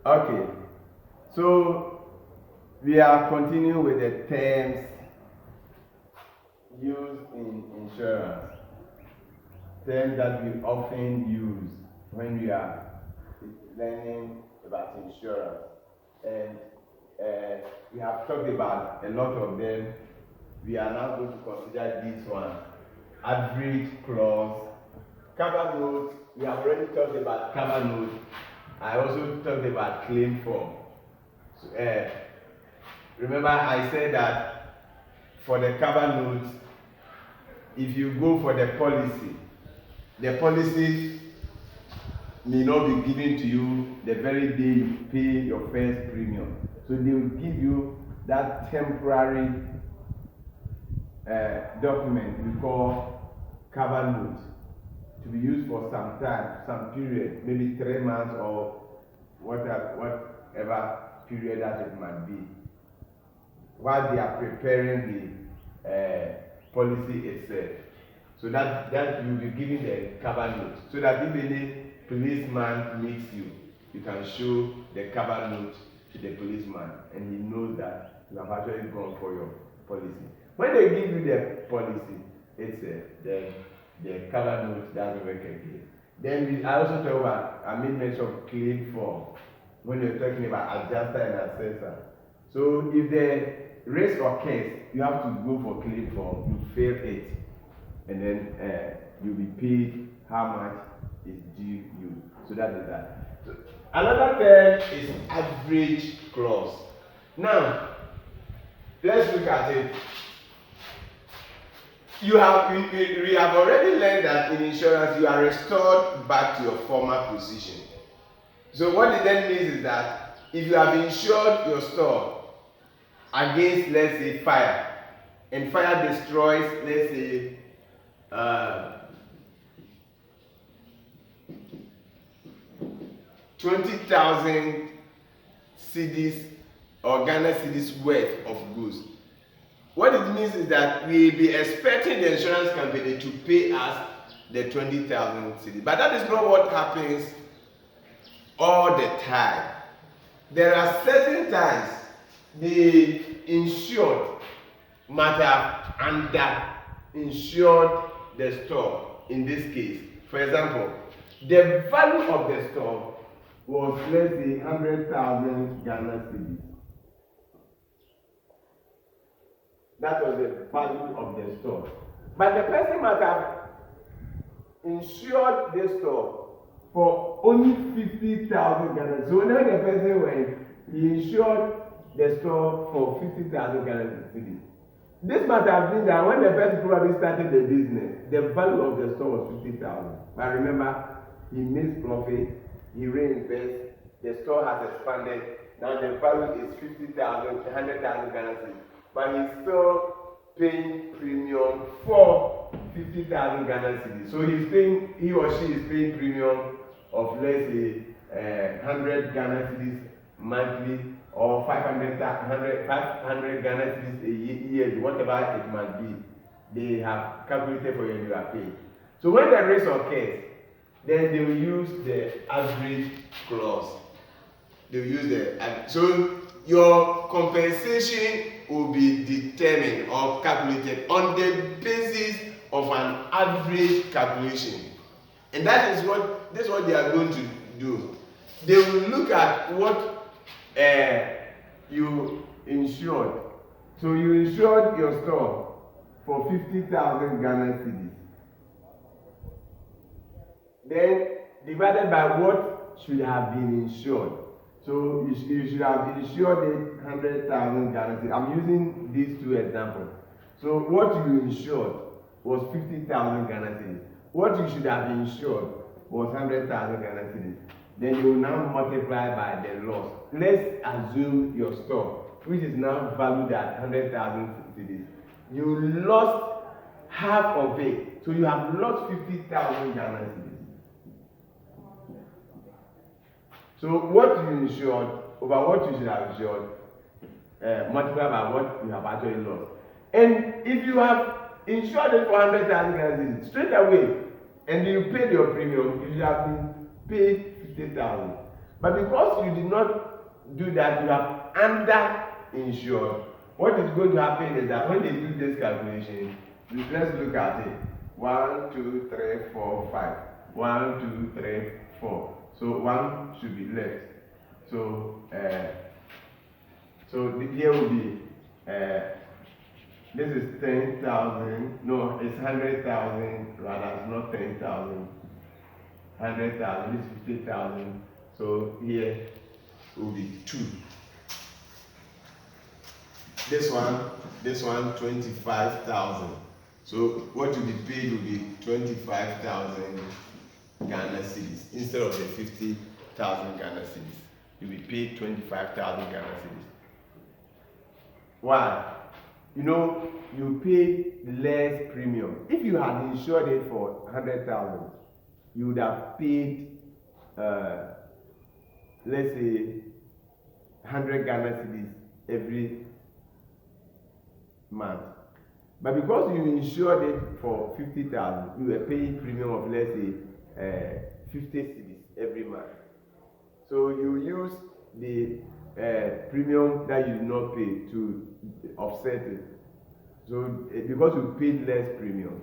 Okay, so we are continuing with the terms used in insurance. Terms that we often use when we are learning about insurance. And we have talked about a lot of them. We are now going to consider this one. Average clause. Cover note. We have already talked about cover note. I also talked about claim form. So, remember I said that for the cover note, if you go for the policy may not be given to you the very day you pay your first premium. So they will give you that temporary document we call cover note to be used for some time, some period, maybe 3 months or whatever period that it might be, while they are preparing the policy itself. So that you'll be giving the cover note, so that if any policeman meets you, you can show the cover note to the policeman, and he knows that you have actually gone for your policy. When they give you the policy itself, then the cover note doesn't work again. Then I also talk about, I made mention of claim form when you're talking about adjuster and assessor. So if the risk occurs, you have to go for claim form. You fail it, and then you'll be paid how much is due you. So that is that. So another term is average clause. Now, let's look at it. We have already learned that in insurance you are restored back to your former position. So what it then means is that if you have insured your store against, let's say, fire, and fire destroys, let's say, 20,000 cedis or Ghana cedis worth of goods. What it means is that we will be expecting the insurance company to pay us the 20,000 cedis. But that is not what happens all the time. There are certain times the insured might have under-insured the store in this case. For example, the value of the store was, let's say, 100,000 Ghana cedis. That was the value of the store. But the person might have insured the store for only 50,000 Ghana. So whenever the person went, he insured the store for 50,000 Ghana cedis. This might have been that when the person probably started the business, the value of the store was 50,000. But remember, he makes profit, he reinvests, the store has expanded. Now the value is 50,000, 100,000 Ghana cedis. But he's still paying premium for 50,000 Ghana cedis. So he or she is paying premium of, let's say, 100 Ghana cedis monthly, or 500 Ghana cedis a year, whatever it might be. They have calculated for you and you are paid. So when the risk occurs, then they will use the average clause. They will use so your compensation will be determined or calculated on the basis of an average calculation. And this is what they are going to do. They will look at what you insured. So you insured your store for 50,000 Ghana cedis. Then divided by what should have been insured. So you should have insured 100,000 Ghana cedis. I'm using these two examples. So what you insured was 50,000 Ghana cedis. What you should have insured was 100,000 Ghana cedis. Then you will now multiply by the loss. Let's assume your store, which is now valued at 100,000 cedis. You lost half of it. So you have lost 50,000 Ghana cedis. So what you insured over what you should have insured, multiplied by what you have actually lost. And if you have insured it for 100,000 Ghana cedis straight away, and you paid your premium, you should have been paid 50,000. But because you did not do that, you have under-insured. What is going to happen is that when they do this calculation, let's look at it. 1, 2, 3, 4, 5. 1, 2, 3, 4. So 1 should be left. So here will be this is 10,000. No, it's 100,000 rather. It's not 10,000. 100,000. This is 50,000. So here will be 2. This one 25,000. So what will be paid will be 25,000 Ghana cedis instead of the 50,000 Ghana cedis. You'll be paid 25,000 Ghana cedis. Why? You pay less premium. If you had insured it for 100,000, you would have paid, let's say, 100 Ghana cedis every month. But because you insured it for 50,000, you were paying premium of, let's say, 50 cedis every month. So you use the premium that you did not pay to offset it. So because you paid less premium,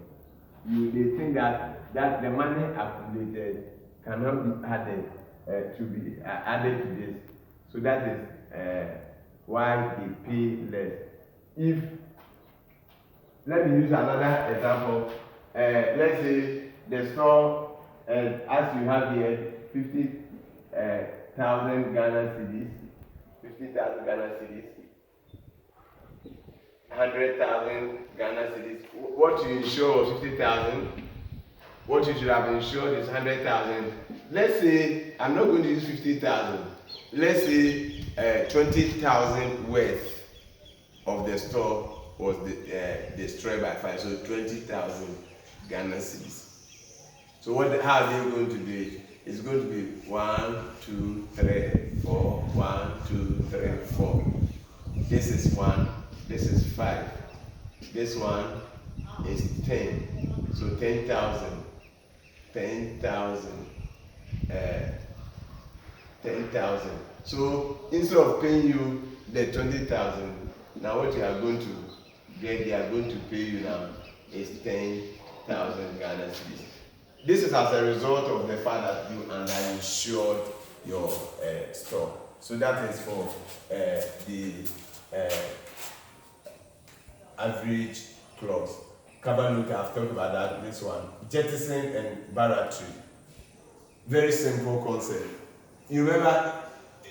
they think that the money accumulated cannot be added added to this. So that is why they pay less. Let me use another example. Let's say the store, as you have here, 50,000 Ghana cedis, 50,000 Ghana cedis, 100,000 Ghana cedis. What you insure was 50,000. What you should have insured is 100,000. Let's say I'm not going to use 50,000. Let's say 20,000 worth of the store was destroyed by fire. So 20,000 Ghana cedis. So how are they going to do it? It's going to be 1, 2, 3, 4. 1, 2, 3, 4. This is 1. This is 5. This one is 10. So 10,000. 10,000. 10,000. So instead of paying you the 20,000, now what you are going to get, they are going to pay you now is 10,000 Ghana cedis. This is as a result of the fact that you underinsured your store. So that is for the average clause. Kabaluka, I've talked about that. This one, jettison and barratry. Very simple concept. You remember?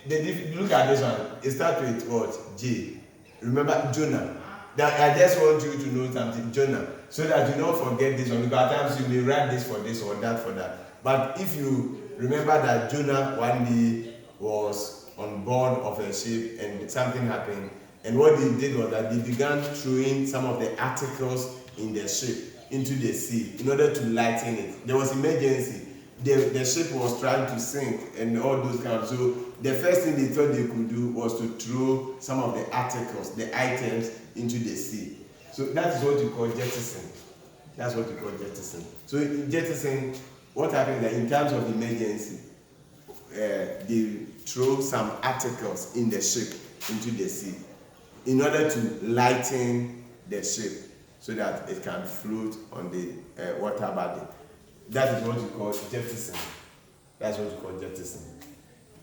Look at this one. It starts with what? J. Remember Jonah. That I just want you to know something, Jonah, so that you don't forget this one. Because at times you may write this for this or that for that. But if you remember that Jonah one day was on board of a ship and something happened, and what they did was that they began throwing some of the articles in the ship into the sea in order to lighten it. There was emergency. The ship was trying to sink and all those kind of. So the first thing they thought they could do was to throw some of the articles, the items, into the sea. So that is what you call jettison. That's what you call jettison. So in jettison, what happens is that in times of emergency, they throw some articles in the ship into the sea in order to lighten the ship so that it can float on the water body. That is what you call jettison. That's what you call jettison.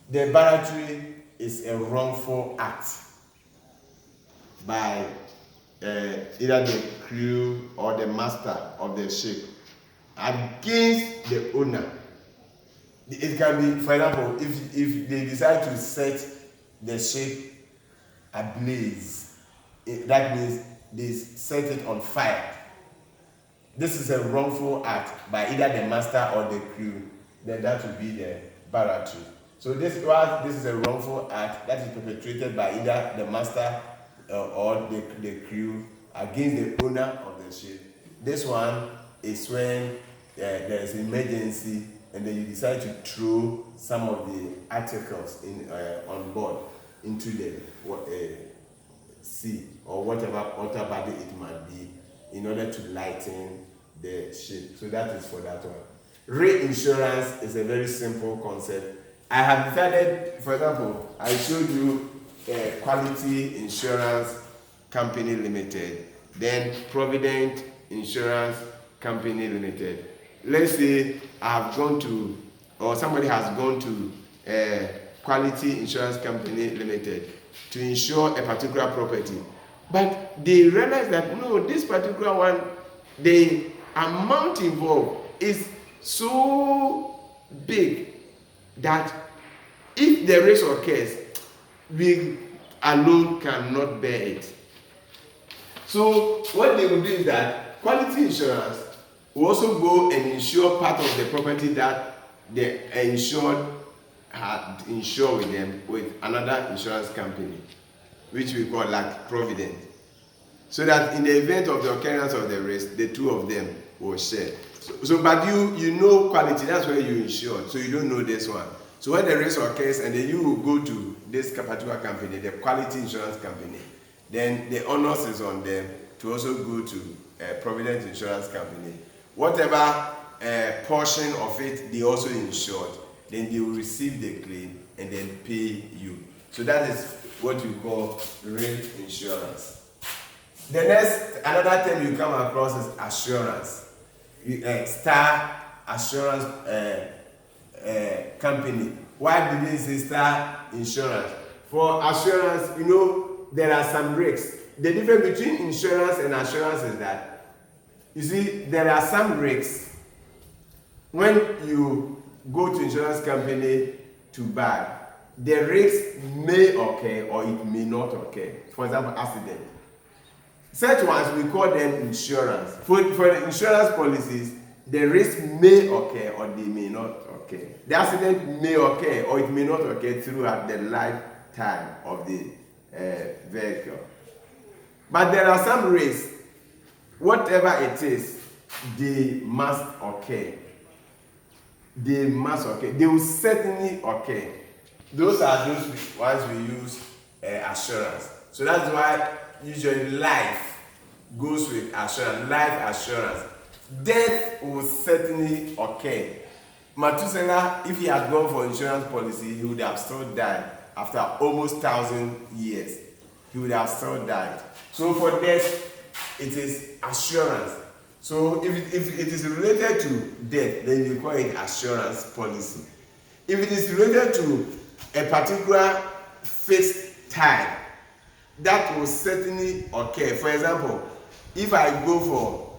The barratry is a wrongful act by either the crew or the master of the ship against the owner. It can be, for example, if they decide to set the ship ablaze, that means they set it on fire. This is a wrongful act by either the master or the crew. Then that will be the barratry. So this is a wrongful act that is perpetrated by either the master or the crew against the owner of the ship. This one is when there is an emergency and then you decide to throw some of the articles on board into the sea or whatever water body it might be in order to lighten the ship. So that is for that one. Reinsurance is a very simple concept. I have decided, for example, I showed you Quality Insurance Company Limited, then Provident Insurance Company Limited. Let's say I have gone to, or somebody has gone to Quality Insurance Company Limited to insure a particular property, but they realize that no, this particular one, the amount involved is so big that if the risk occurs, we alone cannot bear it. So what they will do is that Quality Insurance will also go and insure part of the property that the insured had insured with them with another insurance company, which we call like Provident. So that in the event of the occurrence of the risk, the two of them will share. But you know Quality, that's where you insure, so you don't know this one. So when the risk occurs and then you will go to this particular company, the Quality Insurance Company, then the onus is on them to also go to Provident Insurance Company. Whatever portion of it they also insured, then they will receive the claim and then pay you. So that is what we call real insurance. The next, another term you come across is assurance. Star Assurance Company. Why did they say Star Insurance? For assurance, you know, there are some risks. The difference between insurance and assurance is that, you see, there are some risks. When you go to insurance company to buy, the risk may occur or it may not occur. For example, accident. Such ones, we call them insurance. For the insurance policies, the risk may occur or they may not occur. The accident may occur or it may not occur throughout the lifetime of the vehicle. But there are some risks, whatever it is, they must occur. They must occur. They will certainly occur. Those are those ones we use assurance. So that's why usually life goes with assurance, life assurance. Death will certainly occur. Methuselah, if he had gone for insurance policy, he would have still died after almost 1,000 years. He would have still died. So for death, it is assurance. So if it is related to death, then you call it assurance policy. If it is related to a particular fixed time, that will certainly occur. For example, if I go for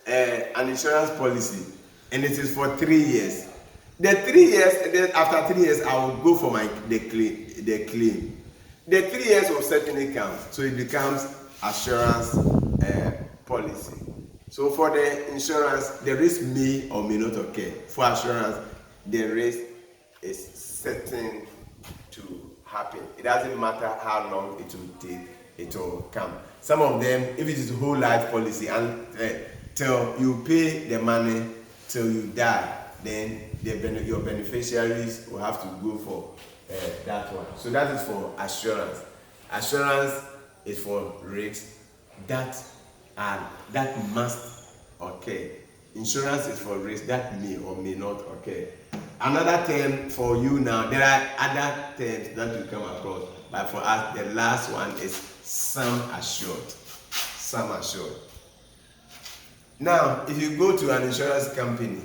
an insurance policy and it is for 3 years, the 3 years, and then after 3 years, I will go for the claim. The 3 years will certainly come, so it becomes assurance policy. So for the insurance, the risk may or may not occur. For assurance, the risk is certain to happen. It doesn't matter how long it will take, it will come. Some of them, if it is a whole life policy and till you pay the money till you die, then your beneficiaries will have to go for that one. So that is for assurance. Assurance is for risks that must occur. Insurance is for risks that may or may not occur. Another term for you now, there are other terms that you come across, but for us, the last one is sum assured. Sum assured. Now, if you go to an insurance company